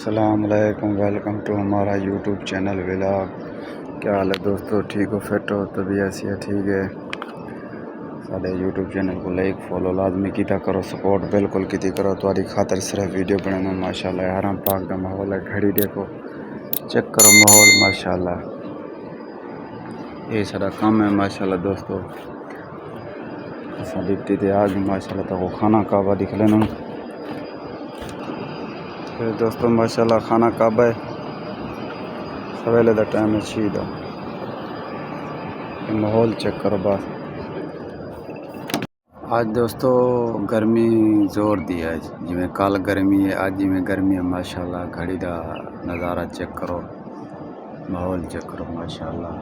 अस्सलामुअलैकुम, welcome to हमारा YouTube channel vlog. क्या हाल है दोस्तों, ठीक हो, फिट हो? तबीयत ऐसी है, ठीक है। साढ़े यूट्यूब चैनल को लाइक फॉलो लाजमी किया करो, सपोर्ट बिल्कुल की करो। तुम्हारी खातर सिर्फ वीडियो बनाना। माशाल्लाह हरम पाक का माहौल है, घड़ी देखो, चेक करो माहौल माशाल्लाह। ये सारा काम है माशाल्लाह दोस्तों। असा डिप्टी थे आज माशाल्लाह तो खाना काबा दिख लेना दोस्तों। माशाल्लाह खाना काबा है, सवेले का टाइम है, शीद माहौल चेक करो बस। आज दोस्तों गर्मी जोर दी है, जिमें कल गर्मी है, आज जिमें गर्मी है माशाल्लाह। घड़ी का नज़ारा चेक करो, माहौल चेक करो माशाल्लाह।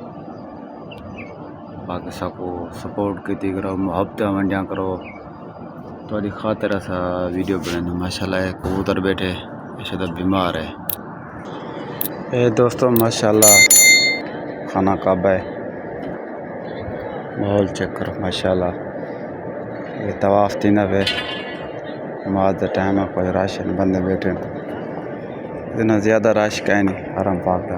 बाकी सबको सपोर्ट की करो, मुहब्बत वंडिया करो। थोड़ी खातिर ऐसा वीडियो बनाने माशाल्लाह। कबूतर बैठे ऐसे तो बीमार है। ये दोस्तों माशाल्लाह खाना काबा है, माहौल चेक करो माशाल्लाह। ये तवाफ थी ना वे नमाज का टाइम है, कोई रश बंदे बैठे, इतना ज़्यादा रश का नहीं हरम पाक का।